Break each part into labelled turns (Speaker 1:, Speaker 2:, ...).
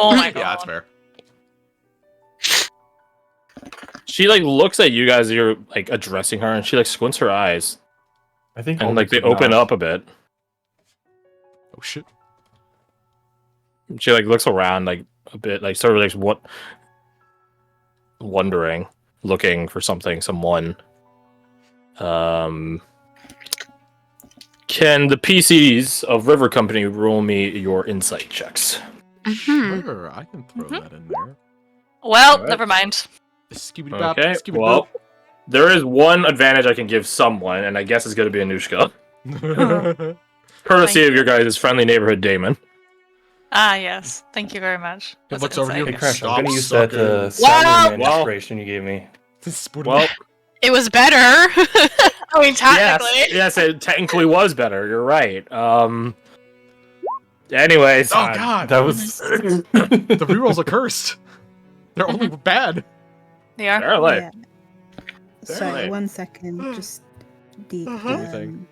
Speaker 1: Oh my god.
Speaker 2: Yeah, that's fair.
Speaker 3: She like looks at you guys. You're like addressing her, and she like squints her eyes,
Speaker 4: I think
Speaker 3: and like they
Speaker 4: Ulrich would
Speaker 3: open
Speaker 4: nod.
Speaker 3: up a bit.
Speaker 2: Oh shit.
Speaker 3: She like looks around like a bit, like sort of like what, wondering, looking for something, someone. Can the PCs of River Company roll me your insight checks?
Speaker 2: Sure, I can throw that in there.
Speaker 1: Well,
Speaker 3: Alright.
Speaker 1: never mind.
Speaker 2: Skibidi-bop,
Speaker 3: Okay.
Speaker 2: skibidi-boop.
Speaker 3: Well, there is one advantage I can give someone, and I guess it's going to be Anushka. Courtesy
Speaker 1: Thank
Speaker 3: of your guys' friendly neighborhood Damon.
Speaker 1: Ah, yes. Thank you very much.
Speaker 2: It
Speaker 1: Was
Speaker 2: looks over you.
Speaker 4: Hey,
Speaker 1: insight?
Speaker 4: Crash, I'm
Speaker 2: Stop
Speaker 4: gonna use that
Speaker 2: sucking.
Speaker 4: Salaryman
Speaker 3: Well-
Speaker 4: inspiration you gave me.
Speaker 3: Well,
Speaker 5: It was better.
Speaker 1: I mean, technically.
Speaker 3: yes, it technically was better. You're right. Anyways,
Speaker 2: Oh god,
Speaker 4: That was.
Speaker 2: the rerolls are cursed. They're only bad.
Speaker 1: They are.
Speaker 3: apparently.
Speaker 6: Yeah. Sorry,
Speaker 3: Fairly.
Speaker 6: 1 second. Just the.
Speaker 2: Everything.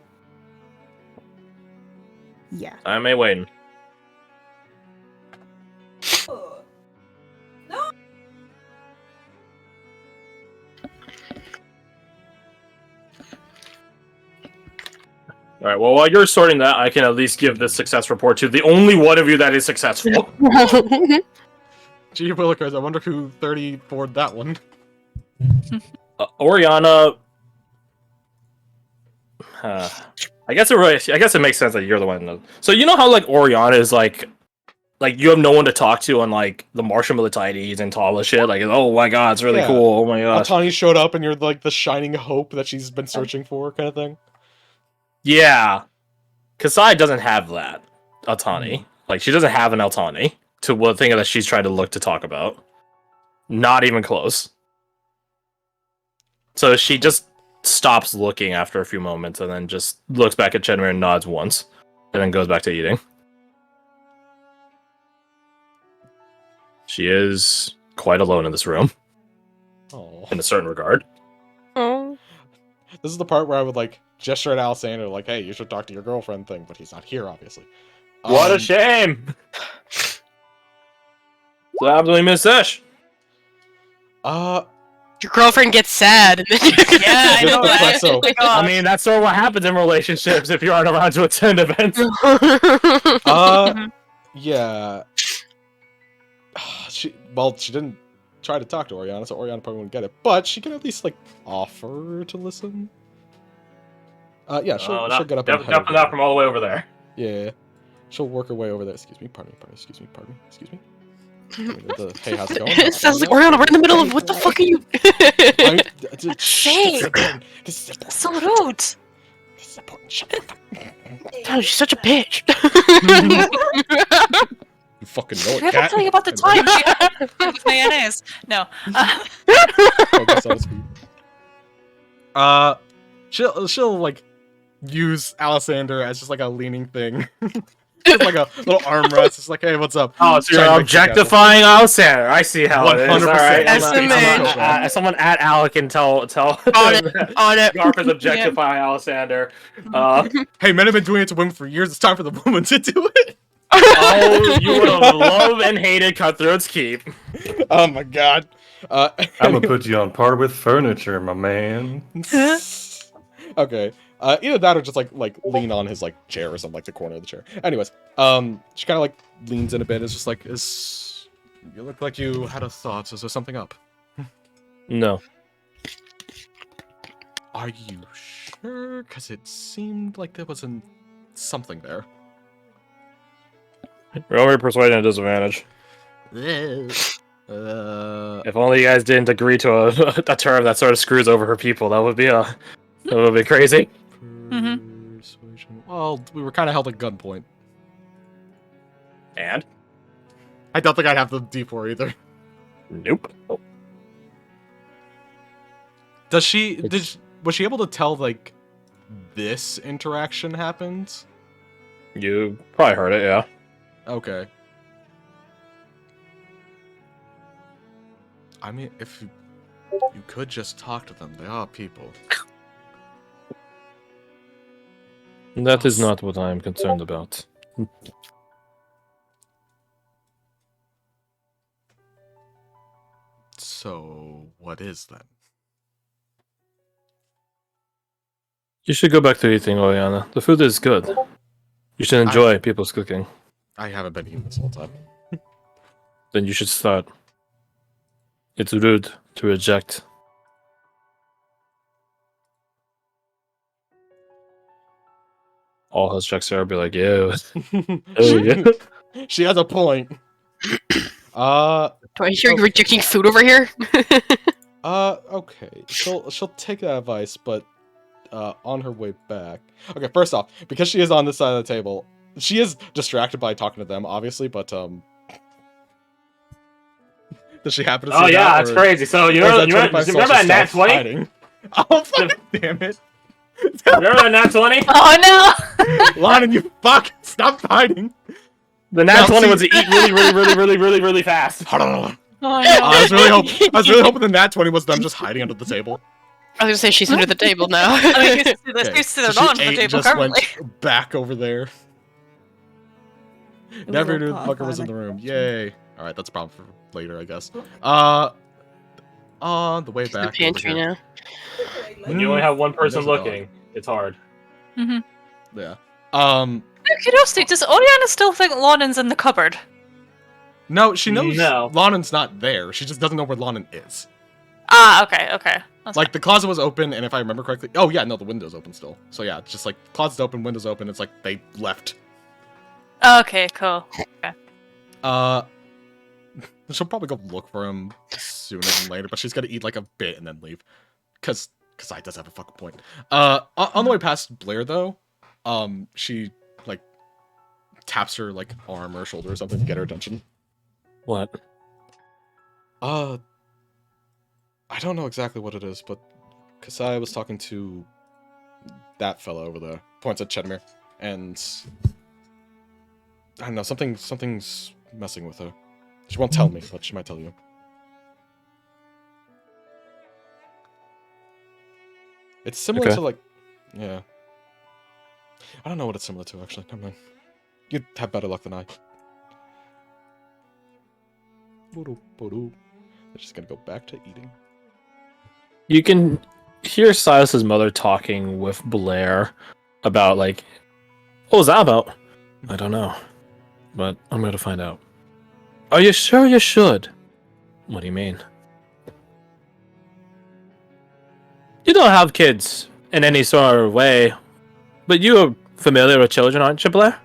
Speaker 6: Yeah.
Speaker 3: I may wait. All right. Well, while you're sorting that, I can at least give this success report to the only one of you that is successful.
Speaker 2: Gee willikers, I wonder who 34'd that one.
Speaker 3: Oriana. I guess it makes sense that you're the one. So you know how like Oriana is like you have no one to talk to on like the Martian Militides and all this shit. Like, oh my god, it's really
Speaker 2: Yeah.
Speaker 3: cool. Oh my gosh.
Speaker 2: Altani showed up and you're like the shining hope that she's been searching for, kind of thing.
Speaker 3: Yeah. Kasai doesn't have that. Altani. Like, she doesn't have an Altani to one thing that she's trying to look to talk about. Not even close. So she just stops looking after a few moments and then just looks back at Chenmere and nods once. And then goes back to eating. She is quite alone in this room,
Speaker 2: Oh.
Speaker 3: in a certain regard.
Speaker 5: Oh.
Speaker 2: This is the part where I would like gesture at Alexander, like, hey, you should talk to your girlfriend thing, but he's not here, obviously.
Speaker 3: What a shame! So happens when we miss Sesh.
Speaker 5: Your girlfriend gets sad. And then
Speaker 1: Yeah, I know,
Speaker 2: That's
Speaker 1: right?
Speaker 2: so-
Speaker 1: Oh my
Speaker 3: I
Speaker 1: god.
Speaker 3: mean, that's sort of what happens in relationships if you aren't around to attend events.
Speaker 2: Yeah. She didn't try to talk to Oriana, so Oriana probably wouldn't get it. But she can at least like offer to listen. Yeah, she'll get up and head
Speaker 3: Definitely
Speaker 2: over
Speaker 3: not from all the way over there.
Speaker 2: Yeah, she'll work her way over there. Excuse me, pardon me. Hey, how's it going?
Speaker 5: It sounds like Oriana, we're in the middle of what the fuck are you?
Speaker 1: Hey.
Speaker 2: This is important.
Speaker 1: So rude.
Speaker 2: This is important. Shut the fuck up.
Speaker 5: Damn, she's such a bitch.
Speaker 2: You fucking know it,
Speaker 1: Did I ever
Speaker 2: cat.
Speaker 1: tell you about the time she had with mayonnaise? No.
Speaker 2: Focus on his feet. She'll like use Alessander as just like a leaning thing. Just like a little armrest. It's like, hey, what's up?
Speaker 3: Oh, so you're
Speaker 2: Trying to make it
Speaker 3: objectifying Alexander. I see how it is.
Speaker 2: 100%.
Speaker 3: All right.
Speaker 5: Estimate.
Speaker 3: Someone at Alec can tell
Speaker 5: On it. On it.
Speaker 3: Garth is objectifying Alexander.
Speaker 2: Hey, men have been doing it to women for years. It's time for the woman to do it.
Speaker 3: Oh, you would have loved and hated Cutthroat's Keep.
Speaker 2: Oh my god.
Speaker 4: I'm gonna put you on par with furniture, my man.
Speaker 2: Okay. Either that or just like lean on his like chair or something, like the corner of the chair. Anyways, she kind of like leans in a bit. It's just like, you look like you had a thought. Is there something up?
Speaker 3: No.
Speaker 2: Are you sure? Because it seemed like there wasn't something there.
Speaker 3: Roll me persuasion at disadvantage. If only you guys didn't agree to a term that sort of screws over her people, that would be crazy.
Speaker 2: Persuasion. Well, we were kind of held at gunpoint.
Speaker 3: And?
Speaker 2: I don't think I'd have the D4 either.
Speaker 3: Nope. Oh.
Speaker 2: Was she able to tell like this interaction happened?
Speaker 3: You probably heard it, yeah.
Speaker 2: Okay. I mean, if you could just talk to them, they are people.
Speaker 3: That is not what I am concerned about.
Speaker 2: So, what is then?
Speaker 3: You should go back to eating, Oriana. The food is good. You should enjoy people's cooking.
Speaker 2: I haven't been eating this whole time.
Speaker 3: Then you should start. It's rude to reject. All his checks there will be like, yeah. Oh, yeah.
Speaker 2: She has a point.
Speaker 5: Do I hear you
Speaker 2: Okay.
Speaker 5: rejecting food over here?
Speaker 2: Okay. She'll take that advice, but on her way back. Okay, first off, because she is on this side of the table, she is distracted by talking to them, obviously, but does she happen to see
Speaker 3: Oh, yeah,
Speaker 2: that,
Speaker 3: that's
Speaker 2: or-
Speaker 3: crazy. So, you
Speaker 2: or is
Speaker 3: remember,
Speaker 2: that 25
Speaker 3: remember that
Speaker 2: social
Speaker 3: Nat 20?
Speaker 2: self-hiding? Oh, fucking damn it.
Speaker 3: Remember that Nat 20?
Speaker 1: Oh no!
Speaker 2: Lana, you fuck! Stop fighting!
Speaker 3: The Nat
Speaker 2: Now,
Speaker 3: 20
Speaker 2: see-
Speaker 3: was to eat really fast.
Speaker 2: I don't know.
Speaker 1: Oh no!
Speaker 2: I was really hoping the Nat 20 was them just hiding under the table.
Speaker 5: I was gonna say she's under the table now.
Speaker 1: I mean, there's
Speaker 2: Okay,
Speaker 1: there's
Speaker 2: so
Speaker 1: on
Speaker 2: she
Speaker 1: the
Speaker 2: ate,
Speaker 1: table
Speaker 2: just
Speaker 1: currently.
Speaker 2: went back over there. Never
Speaker 6: little
Speaker 2: knew the
Speaker 6: paw
Speaker 2: fucker was in the
Speaker 6: panic.
Speaker 2: room. Yay! All right, that's a problem for later, I guess. On the way
Speaker 5: the
Speaker 2: back. over
Speaker 5: pantry
Speaker 2: here.
Speaker 5: now.
Speaker 3: When you only have one person
Speaker 2: There's a dog.
Speaker 3: looking, it's hard.
Speaker 2: Yeah.
Speaker 1: Out of curiosity, does Oriana still think Lonan's in the cupboard?
Speaker 2: No, she knows
Speaker 3: No.
Speaker 2: Lonan's not there. She just doesn't know where Lonan is.
Speaker 1: Ah, okay. That's
Speaker 2: Like, the closet was open, and if I remember correctly... Oh, yeah, no, the window's open still. So, yeah, it's just like, closet's open, window's open. It's like, they left.
Speaker 1: fine. Okay, cool.
Speaker 2: She'll probably go look for him sooner than later, but she's gonna eat, like, a bit and then leave. Cause I does have a fucking point. On the way past Blair, though, she, like, taps her, like, arm or shoulder or something to get her attention.
Speaker 3: What?
Speaker 2: I don't know exactly what it is, but Kasai was talking to that fella over there, points at Chedmere, and I don't know, something's messing with her. She won't tell me, but she might tell you. It's similar
Speaker 3: Okay.
Speaker 2: to, like, yeah. I don't know what it's similar to, actually. Never mind. You'd have better luck than I. They're just gonna go back to eating.
Speaker 3: You can hear Silas's mother talking with Blair about, like, what was that about? I don't know, but I'm going to find out. Are you sure you should? What do you mean? You don't have kids in any sort of way, but you are familiar with children, aren't you, Blair?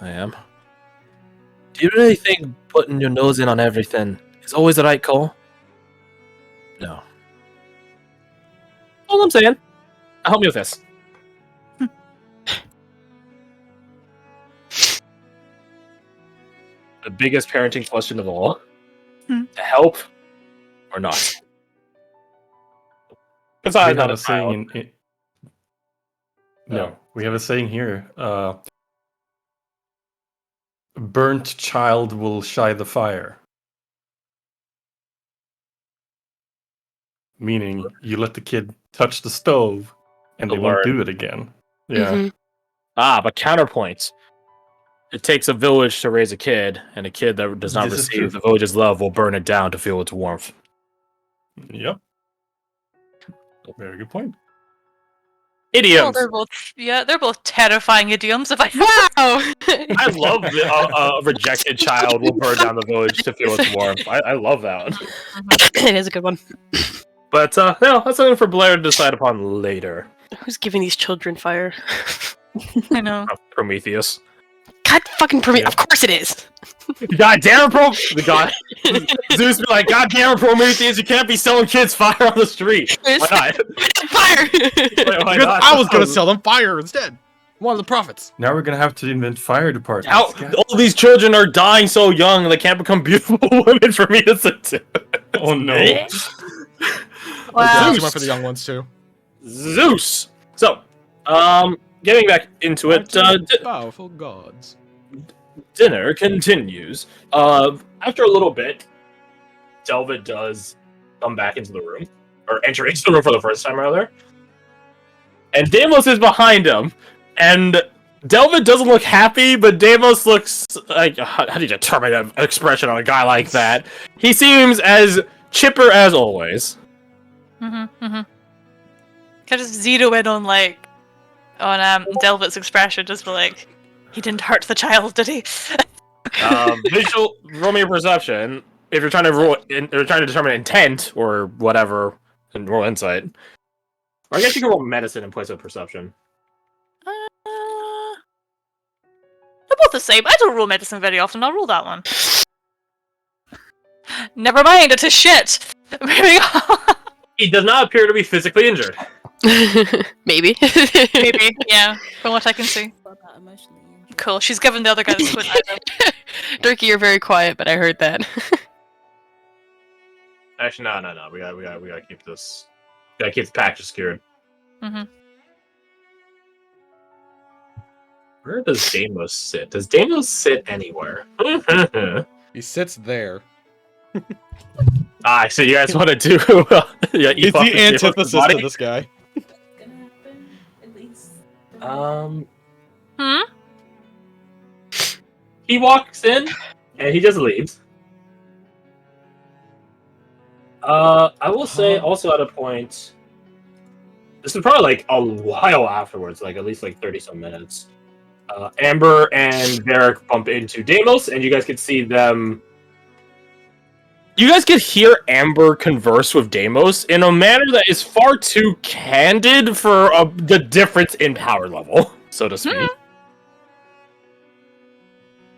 Speaker 3: I am. Do you really think putting your nose in on everything is always the right call? No. All I'm saying. Help me with this. The biggest parenting question of all.
Speaker 1: Hmm.
Speaker 3: To help or not? Because
Speaker 4: We
Speaker 3: I'm
Speaker 4: have
Speaker 3: not
Speaker 4: a
Speaker 3: a child.
Speaker 4: saying No, we have a saying here. Burnt child will shy the fire. Meaning, you let the kid touch the stove, and
Speaker 3: To
Speaker 4: they won't
Speaker 3: learn.
Speaker 4: do it again. Yeah.
Speaker 5: Mhm.
Speaker 3: But counterpoint. It takes a village to raise a kid, and a kid that does not
Speaker 4: This is true.
Speaker 3: receive the village's love will burn it down to feel its warmth.
Speaker 4: Yep. Very good point.
Speaker 1: Oh,
Speaker 3: Idioms.
Speaker 1: they're both terrifying idioms. If I
Speaker 5: Wow!
Speaker 3: I love the rejected child will burn down the village to feel its warmth. I love that one.
Speaker 5: It is a good one.
Speaker 3: But no, that's something for Blair to decide upon later.
Speaker 5: Who's giving these children fire?
Speaker 1: I know.
Speaker 3: Prometheus.
Speaker 5: God fucking
Speaker 4: Yeah.
Speaker 5: Of course it is.
Speaker 3: God damn it, the god Zeus be like, God damn it, Prometheus, you can't be selling kids fire on the street. Why not?
Speaker 5: Fire!
Speaker 3: Why
Speaker 2: Because
Speaker 3: not?
Speaker 2: I was gonna sell them fire instead. One of the prophets.
Speaker 4: Now we're gonna have to invent fire departments.
Speaker 3: How,
Speaker 4: God.
Speaker 3: all these children are dying so young, they can't become beautiful women for me to sit to.
Speaker 4: Oh no.
Speaker 1: Wow.
Speaker 2: She went for the young ones too.
Speaker 3: Zeus. So, getting back into it,
Speaker 2: Powerful gods.
Speaker 3: dinner continues. After a little bit, Delvid does come back into the room, or enter into the room for the first time, rather. And Deimos is behind him, and Delvid doesn't look happy, but Deimos looks like, how do you determine an expression on a guy like that? He seems as chipper as always.
Speaker 1: Can I just zero in on Delvet's expression, just be like, he didn't hurt the child, did he?
Speaker 3: Visual, roll me a perception. If you're trying to determine intent or whatever, and roll insight. Or I guess you can roll medicine in place of perception.
Speaker 1: They're both the same. I don't roll medicine very often. I'll roll that one. Never mind, it is shit. Moving on.
Speaker 3: He does not appear to be physically injured.
Speaker 5: Maybe.
Speaker 1: Maybe, yeah, from what I can see.
Speaker 6: What about emotionally injured?
Speaker 1: Cool, she's given the other guy the squint eye.
Speaker 5: Dirkie, you're very quiet, but I heard that.
Speaker 3: Actually, no. We gotta keep this. Gotta keep the package secured. Where does Deimos sit? Does Deimos sit anywhere?
Speaker 2: He sits there.
Speaker 3: So you guys want to do? Yeah,
Speaker 2: He's the antithesis to this guy.
Speaker 6: Gonna happen, at least.
Speaker 3: He walks in and he just leaves. I will say also at a point. This is probably like a while afterwards, like at least like 30 some minutes. Amber and Varric bump into Deimos, and you guys can see them. You guys could hear Amber converse with Deimos in a manner that is far too candid for the difference in power level, so to speak.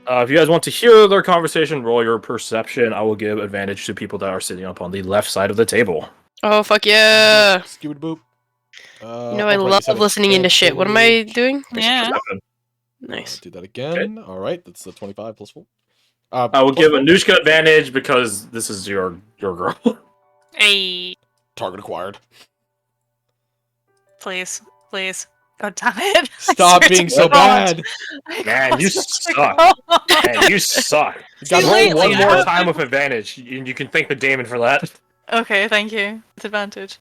Speaker 3: If you guys want to hear their conversation, roll your perception. I will give advantage to people that are sitting up on the left side of the table.
Speaker 5: Oh, fuck yeah!
Speaker 2: Skewed boop.
Speaker 5: You know, I love listening into shit. What am I doing?
Speaker 1: Yeah.
Speaker 5: Nice.
Speaker 2: Do that again. Okay. All right, that's the 25 plus 4.
Speaker 3: I will give Anushka advantage because this is your girl.
Speaker 1: Hey.
Speaker 2: Target acquired.
Speaker 1: Please. God damn it.
Speaker 2: Stop being so bad.
Speaker 3: Man, you suck. Man, you suck. You got
Speaker 1: See,
Speaker 3: roll one
Speaker 1: lately,
Speaker 3: more
Speaker 1: I-
Speaker 3: time with advantage, and you can thank the Damon for that.
Speaker 1: Okay, thank you. It's advantage.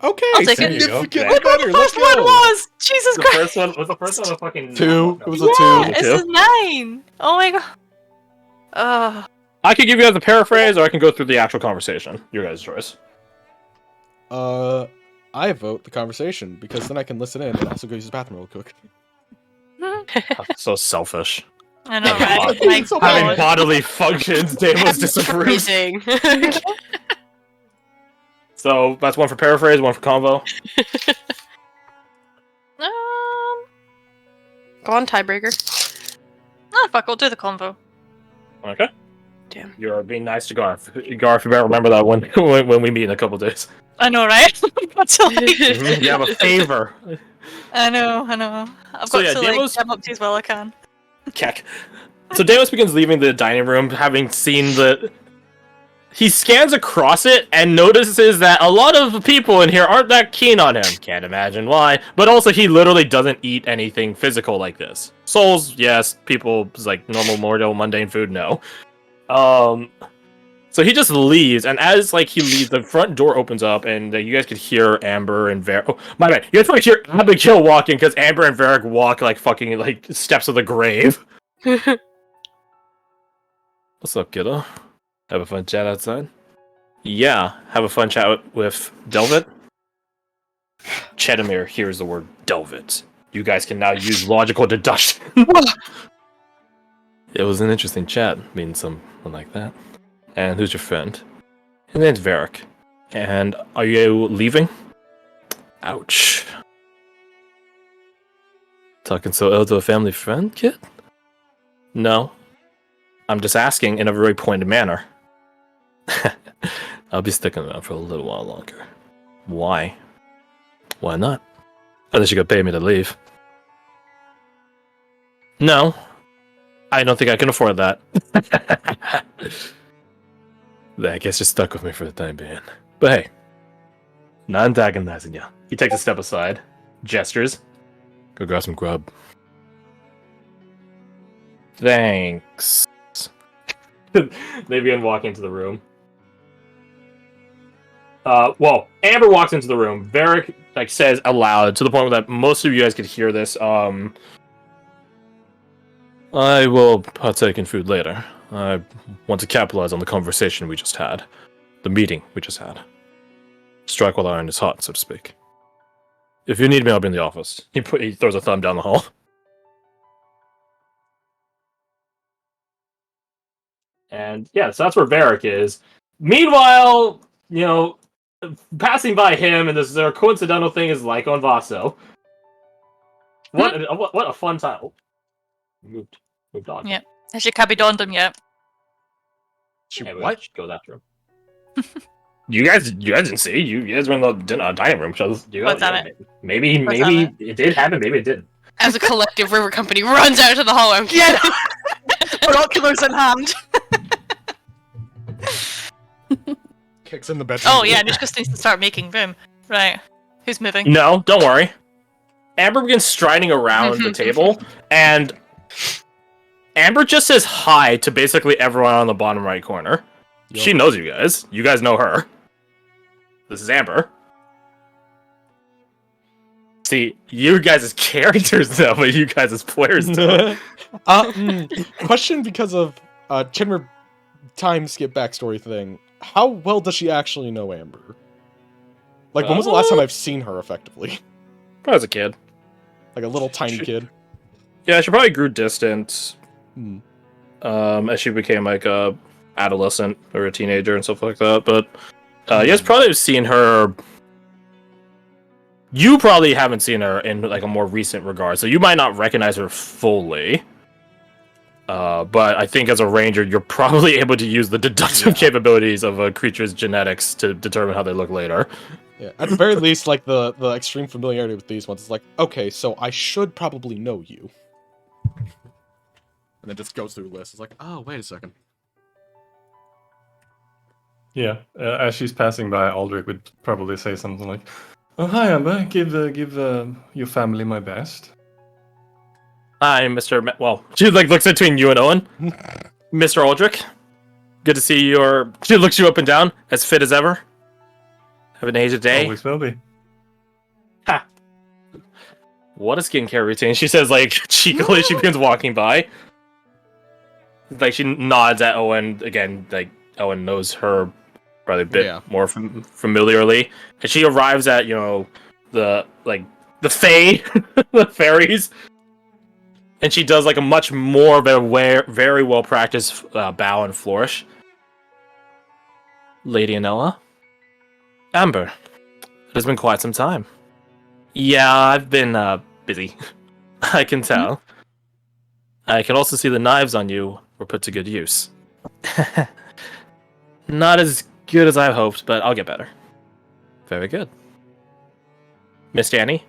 Speaker 2: Okay,
Speaker 1: I'll take it.
Speaker 2: significantly better. Let's
Speaker 1: First one
Speaker 2: go.
Speaker 1: was! Jesus
Speaker 3: The
Speaker 1: Christ!
Speaker 3: first one was a fucking
Speaker 2: 2. It was a
Speaker 1: Yeah,
Speaker 2: 2.
Speaker 1: this is 9! Oh my god. Ugh.
Speaker 3: I could give you guys a paraphrase, or I can go through the actual conversation. Your guys' choice.
Speaker 2: I vote the conversation because then I can listen in and also go use the bathroom real quick.
Speaker 3: So selfish.
Speaker 1: I know, right? My
Speaker 2: So
Speaker 3: Having
Speaker 1: god.
Speaker 3: bodily functions, Deimos disapproves.
Speaker 5: Amazing.
Speaker 3: So that's one for paraphrase, one for convo.
Speaker 5: Go on, tiebreaker.
Speaker 1: Oh, fuck, we'll do the convo.
Speaker 3: Okay.
Speaker 5: Damn.
Speaker 3: You're being nice to Garth. Garth, you better remember that when we meet in a couple days.
Speaker 1: I know, right? I've got to, like...
Speaker 3: You have a favor.
Speaker 1: I know. I've
Speaker 3: So
Speaker 1: got
Speaker 3: yeah,
Speaker 1: to, like,
Speaker 3: Deimos-
Speaker 1: jump up to you as well I can.
Speaker 3: Keck. So Deimos begins leaving the dining room, having seen the... He scans across it and notices that a lot of people in here aren't that keen on him. Can't imagine why. But also, he literally doesn't eat anything physical like this. Souls, yes. People, like, normal, mortal, mundane food, no. So he just leaves, and as, like, he leaves, the front door opens up, and you guys could hear Amber and Varric... Oh, my bad. You guys could hear Abigail walking, because Amber and Varric walk, like, fucking, like, steps of the grave. What's up, kiddo? Have a fun chat outside? Yeah, have a fun chat with Delvet? Chedamir hears the word Delvet. You guys can now use logical deduction. It was an interesting chat, meeting someone like that. And who's your friend? His name's Varric. And are you leaving? Ouch. Talking so ill to a family friend, kid? No. I'm just asking in a very pointed manner. I'll be sticking around for a little while longer. Why? Why not? Unless you could pay me to leave. No. I don't think I can afford that. I guess you're stuck with me for the time being. But hey, not antagonizing you. He takes a step aside, gestures. Go grab some grub. Thanks. They begin walking into the room. Well, Amber walks into the room. Varric, like, says aloud, to the point that most of you guys could hear this, I will partake in food later. I want to capitalize on the conversation we just had. The meeting we just had. Strike while the iron is hot, so to speak. If you need me, I'll be in the office. He throws a thumb down the hall. And yeah, so that's where Varric is. Meanwhile, passing by him, and this their coincidental thing is Lyco and Vaso. What a fun time. Oh, moved on.
Speaker 1: Yeah. Has she cabby donned him yet?
Speaker 3: What? She goes after him. You guys didn't see. You guys were in the dining room. So maybe it did happen. Maybe it didn't.
Speaker 5: As a collective, River Company runs out to the hallway.
Speaker 1: Yeah. Binoculars in hand.
Speaker 2: Kicks in the bed.
Speaker 1: Oh yeah, Nishka needs to start making room. Right. Who's moving?
Speaker 3: No, don't worry. Amber begins striding around the table, and Amber just says hi to basically everyone on the bottom right corner. Yep. She knows you guys. You guys know her. This is Amber. See, you guys as characters know, but you guys as players don't.
Speaker 2: Question because of Chinmer time skip backstory thing. How well does she actually know Amber? Like, when was the last time I've seen her effectively?
Speaker 3: Probably as a kid.
Speaker 2: Like a little tiny kid.
Speaker 3: Yeah, she probably grew distant as she became like a adolescent or a teenager and stuff like that. But you guys probably have seen her. You probably haven't seen her in like a more recent regard, so you might not recognize her fully. But I think as a ranger, you're probably able to use the deductive capabilities of a creature's genetics to determine how they look later.
Speaker 2: Yeah, at the very least, like the extreme familiarity with these ones is like, okay, so I should probably know you. And it just goes through the list. It's like, oh, wait a second.
Speaker 4: Yeah, as she's passing by, Aldrich would probably say something like, "Oh, hi, Amber. Give your family my best."
Speaker 3: Hi, Mr. Well, she like looks between you and Owen. Mr. Aldrich, good to see you. She looks you up and down, as fit as ever. Haven't aged a day.
Speaker 4: Always will be.
Speaker 3: Ha! What a skincare routine. She says, like, cheekily, she begins walking by. Like, she nods at Owen. Again, like, Owen knows her probably a bit more familiarly. And she arrives at, the Fae, the fairies. And she does, like, a much more of a very well-practiced bow and flourish. Lady Anella? Amber, it has been quite some time. Yeah, I've been busy. I can tell. I can also see the knives on you were put to good use. Not as good as I hoped, but I'll get better. Very good. Miss Danny?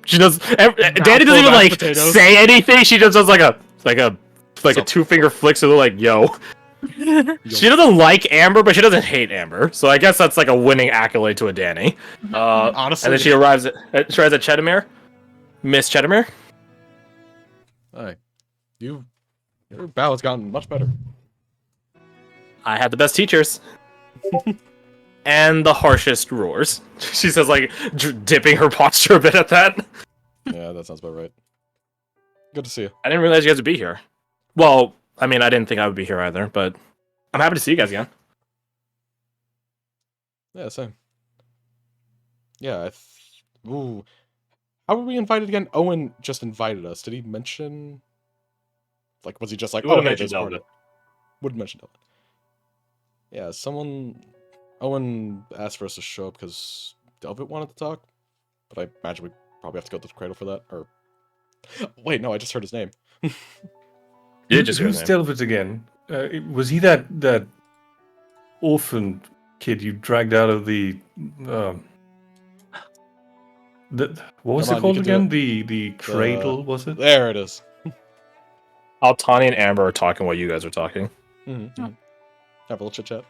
Speaker 3: She does. Danny doesn't even like say anything. She just does like a two-finger flick, so they're like, "Yo." She doesn't like Amber, but she doesn't hate Amber. So I guess that's like a winning accolade to a Danny. Honestly, and then she arrives at Chedamere. Miss Chedamere.
Speaker 2: Hi. Your bow has gotten much better.
Speaker 3: I had the best teachers. And the harshest roars. She says, like, dipping her posture a bit at that.
Speaker 2: Yeah, that sounds about right. Good to see you.
Speaker 3: I didn't realize you guys would be here. Well, I mean, I didn't think I would be here either, but I'm happy to see you guys again.
Speaker 2: Yeah, same. Yeah, ooh. How were we invited again? Owen just invited us. Did he mention... Like, was he just like, oh, hey, there's a party? Wouldn't mention Delvin. Yeah, Owen asked for us to show up because Delvit wanted to talk, but I imagine we probably have to go to the cradle for that, or... Wait, no, I just heard his name.
Speaker 3: You just heard
Speaker 4: Who's
Speaker 3: his name.
Speaker 4: Delvit again? Was he that orphan kid you dragged out of the... what was it called again? The cradle, was it?
Speaker 2: There it is.
Speaker 3: Altani and Amber are talking while you guys are talking.
Speaker 2: Mm-hmm. Have a little chit-chat.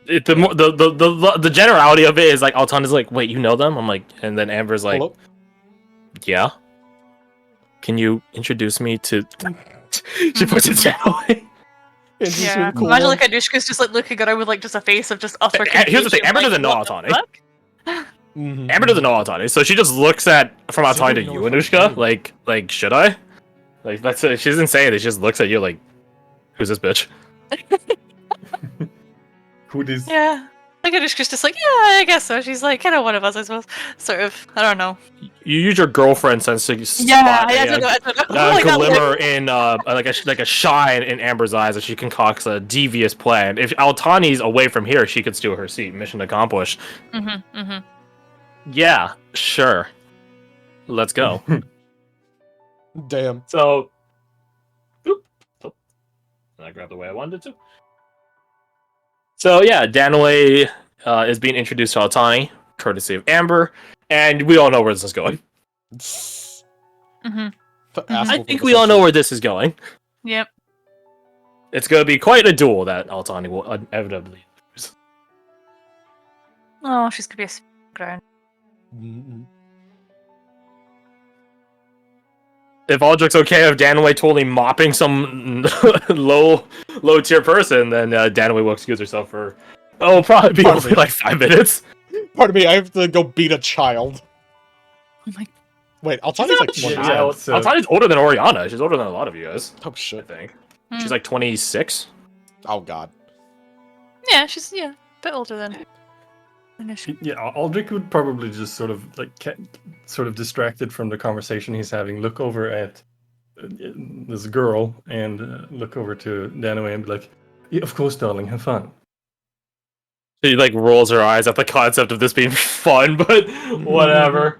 Speaker 3: The generality of it is like Altana's like, wait, you know them? I'm like, and then Amber's like, hello? Yeah. Can you introduce me to? She puts it down.
Speaker 1: Yeah. Imagine like Anushka's just like looking at her with like just a face of just utter confusion.
Speaker 3: Here's the thing: Amber doesn't know Altani. Amber doesn't know Altani, so she just looks from Altani to you, Anushka. Like, should I? Like that's it. She doesn't say it. She just looks at you like, "Who's this bitch?"
Speaker 4: Who this?
Speaker 1: Yeah. Look at just like, yeah, I guess so. She's like kind of one of us, I suppose. Sort of. I don't know.
Speaker 3: You use your girlfriend sense to
Speaker 1: Yeah,
Speaker 3: spot
Speaker 1: I don't know. I don't know.
Speaker 3: a
Speaker 1: Like,
Speaker 3: glimmer in like a shine in Amber's eyes as she concocts a devious plan. If Altani's away from here, she could steal her seat. Mission accomplished. Yeah, sure. Let's go.
Speaker 2: Damn.
Speaker 3: So, boop. Oh, and I grabbed the way I wanted to. So yeah, Danway is being introduced to Altani, courtesy of Amber, and we all know where this is going. I think we all know where this is going.
Speaker 1: Yep.
Speaker 3: It's going to be quite a duel that Altani will inevitably lose.
Speaker 1: Oh, she's gonna be a ground.
Speaker 3: If Aldrich's okay with Danway totally mopping some low tier person, then Danway will excuse herself for probably be only like 5 minutes.
Speaker 2: Pardon me, I have to go beat a child.
Speaker 1: Oh my.
Speaker 2: Wait, Altani's like 20.
Speaker 4: Yeah, so-
Speaker 3: Altani's older than Oriana. She's older than a lot of you guys.
Speaker 2: Oh
Speaker 3: I
Speaker 2: shit.
Speaker 3: think she's like 26.
Speaker 2: Oh god.
Speaker 1: Yeah, she's a bit older than.
Speaker 4: Yeah, Aldrich would probably just sort of like sort of distracted from the conversation he's having, look over at this girl and look over to Danaway and be like, yeah, "Of course, darling, have fun."
Speaker 3: She like rolls her eyes at the concept of this being fun, but whatever.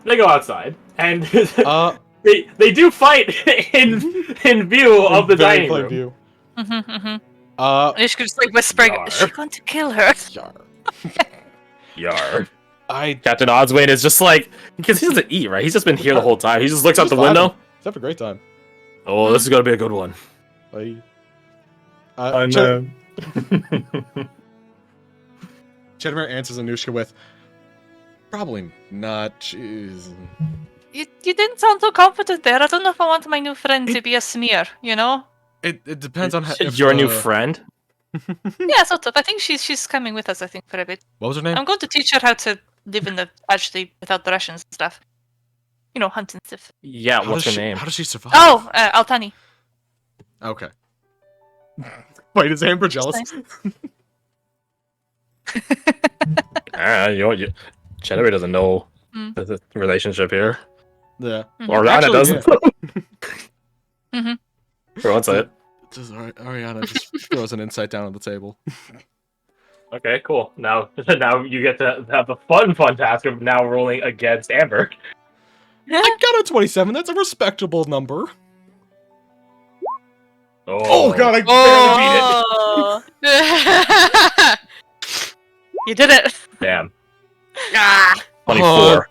Speaker 3: They go outside and they do fight in view of the
Speaker 2: Very
Speaker 3: dining
Speaker 2: plain
Speaker 3: room.
Speaker 2: view.
Speaker 1: Ishka just like whispering,
Speaker 3: Yar.
Speaker 1: "Is she going to kill her?"
Speaker 2: Yar.
Speaker 3: Yar.
Speaker 2: I
Speaker 3: Captain Oddswain is just like, because he doesn't eat, right? He's just been here the whole time. He just looks out the window.
Speaker 2: He's having a great time.
Speaker 3: Oh, this is gonna be a good one.
Speaker 2: Like,
Speaker 4: I
Speaker 2: Ch-
Speaker 4: know.
Speaker 2: Chedimir answers Anushka with, "Probably not. Jeez."
Speaker 1: You didn't sound so confident there. I don't know if I want my new friend to be a smear. You know?
Speaker 2: It depends on how. if
Speaker 3: Your new
Speaker 2: the-
Speaker 3: friend.
Speaker 1: Yeah, sort of. I think she's coming with us. I think for a bit.
Speaker 2: What was her name?
Speaker 1: I'm going to teach her how to live in the actually without the Russians and stuff. You know, hunt and stuff.
Speaker 3: Yeah,
Speaker 2: How
Speaker 3: what's her
Speaker 2: does she-
Speaker 3: name?
Speaker 2: How does she survive?
Speaker 1: Oh, Altani.
Speaker 2: Okay. Wait, is Amber jealous?
Speaker 1: Nice.
Speaker 3: Cheddar doesn't know
Speaker 1: Mm.
Speaker 3: the relationship here.
Speaker 2: Yeah.
Speaker 3: Oriana
Speaker 2: Actually,
Speaker 3: doesn't.
Speaker 1: Mhm.
Speaker 3: For one side.
Speaker 2: Just Ariana just throws an insight down on the table.
Speaker 3: Okay, cool. Now you get to have the fun task of now rolling against Amber.
Speaker 2: I got a 27. That's a respectable number.
Speaker 3: Oh,
Speaker 2: god, I
Speaker 1: Oh. You did it.
Speaker 3: damn.
Speaker 1: Ah.
Speaker 3: 24.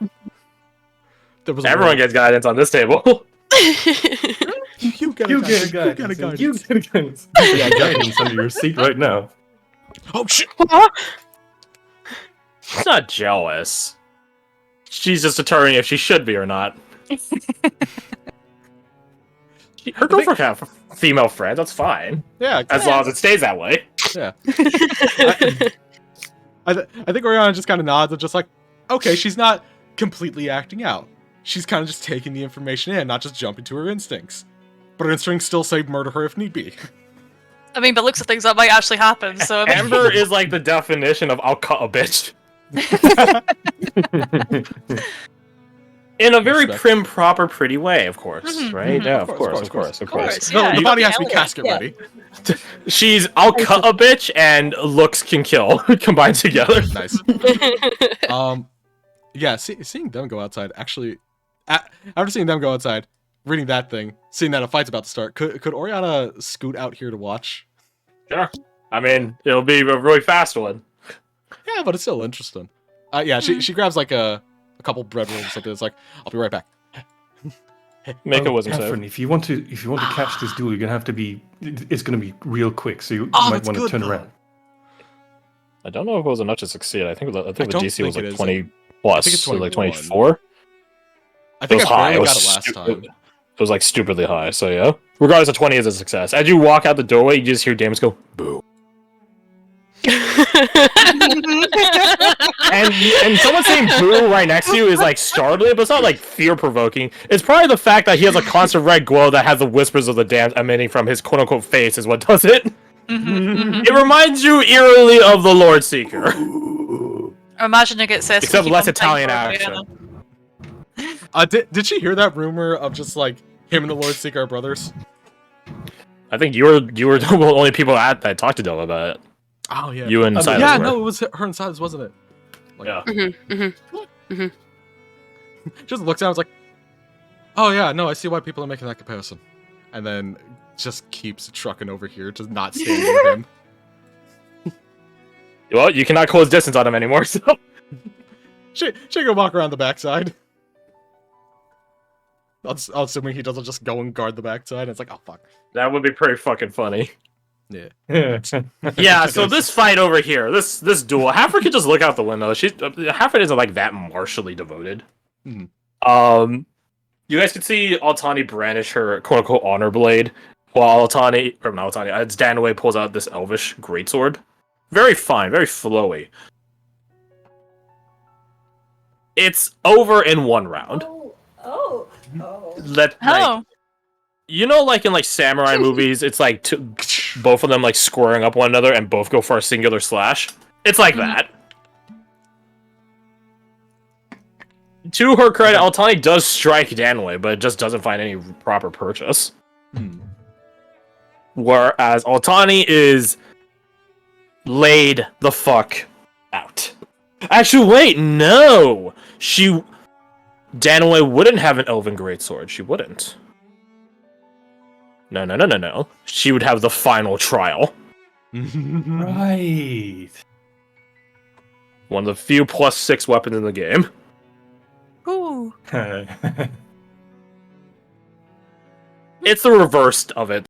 Speaker 2: There was
Speaker 3: Everyone gets guidance on this table.
Speaker 2: You get
Speaker 4: You
Speaker 2: a
Speaker 4: get a
Speaker 2: guidance.
Speaker 4: guidance.
Speaker 2: You
Speaker 4: You
Speaker 2: get a guidance.
Speaker 4: get a guidance. You got guidance under your seat right now.
Speaker 2: Oh shit!
Speaker 3: She's not jealous. She's just determining if she should be or not. Her girlfriend can have female friends. That's fine,
Speaker 2: Yeah,
Speaker 3: as long as it stays that way.
Speaker 2: yeah. I think Oriana just kind of nods and just like, okay, she's not completely acting out. She's kind of just taking the information in, not just jumping to her instincts. But her instincts still say murder her if need be.
Speaker 1: I mean, but looks of things that might actually happen. So I mean,
Speaker 3: Amber is like the definition of "I'll cut a bitch." In a very
Speaker 2: Respect.
Speaker 3: prim, proper, pretty way, of course,
Speaker 1: Mhm,
Speaker 3: right?
Speaker 1: mhm.
Speaker 3: Yeah,
Speaker 2: Of
Speaker 3: of
Speaker 2: course,
Speaker 3: course.
Speaker 1: Of course,
Speaker 2: No,
Speaker 1: yeah.
Speaker 2: the body has to be
Speaker 6: Yeah,
Speaker 2: casket
Speaker 6: yeah.
Speaker 2: ready.
Speaker 3: She's "I'll cut a bitch" and "looks can kill" combined together.
Speaker 2: Nice. Yeah, seeing them go outside, actually, after seeing them go outside, reading that thing, seeing that a fight's about to start, could Oriana scoot out here to watch?
Speaker 3: Sure. I mean, it'll be a really fast one.
Speaker 2: Yeah, but it's still interesting. Yeah, she grabs like a couple bread rolls or something. It's like, I'll be right back.
Speaker 3: Make a wisdom
Speaker 4: Catherine,
Speaker 3: save.
Speaker 4: if you want to catch this duel, you're gonna have to be. It's gonna be real quick, so you
Speaker 2: Oh,
Speaker 4: might
Speaker 2: that's
Speaker 4: want to
Speaker 2: good,
Speaker 4: turn
Speaker 2: though.
Speaker 4: around.
Speaker 3: I don't know if it was enough to succeed. I think the
Speaker 2: don't
Speaker 3: GC was
Speaker 2: think it
Speaker 3: like
Speaker 2: is.
Speaker 3: 20 plus.
Speaker 2: think it's
Speaker 3: so like
Speaker 2: 21.
Speaker 3: 24.
Speaker 2: I
Speaker 3: It
Speaker 2: think
Speaker 3: was
Speaker 2: I
Speaker 3: high.
Speaker 2: barely
Speaker 3: It was
Speaker 2: got it last
Speaker 3: stupid.
Speaker 2: time.
Speaker 3: It was like stupidly high. So yeah. Regardless of 20 is a success. As you walk out the doorway, you just hear Damus go, "Boo." and someone saying boo right next to you is like startling, but it's not like fear provoking. It's probably the fact that he has a constant red glow that has the whispers of the damned emanating from his quote unquote face is what does it. It reminds you eerily of the Lord Seeker.
Speaker 1: I'm imagining it says.
Speaker 3: Except less Italian accent.
Speaker 2: Did she hear that rumor of just like him and the Lord Seeker are brothers?
Speaker 3: I think you were the only people that talked to Dylan about it.
Speaker 2: Oh yeah.
Speaker 3: You and Silas
Speaker 2: yeah,
Speaker 3: were.
Speaker 2: no, it was her and Silas, wasn't it? Like,
Speaker 3: Yeah.
Speaker 2: just looks at him, was like, "Oh yeah, no, I see why people are making that comparison," and then just keeps trucking over here, just not standing with him.
Speaker 3: Well, you cannot close distance on him anymore, so.
Speaker 2: She can walk around the backside. I'll assuming he doesn't just go and guard the backside. It's like, oh fuck.
Speaker 3: That would be pretty fucking funny.
Speaker 2: Yeah.
Speaker 3: Yeah, so this fight over here, this duel, Halford can just look out the window. Halford isn't like that martially devoted.
Speaker 2: Mhm.
Speaker 3: You guys can see Altani brandish her quote unquote honor blade, while it's Danaway pulls out this elvish greatsword. Very fine, very flowy. It's over in one round.
Speaker 6: Oh.
Speaker 3: You know, like in like samurai movies, it's like both of them like squaring up one another and both go for a singular slash. It's like that. To her credit, Altani does strike Danway, but it just doesn't find any proper purchase. Whereas Altani is laid the fuck out. Actually, wait, no! Danaway wouldn't have an Elven Greatsword. She wouldn't. No. She would have the final trial.
Speaker 4: Right.
Speaker 3: One of the few +6 weapons in the game.
Speaker 1: Ooh.
Speaker 3: It's the reverse of it.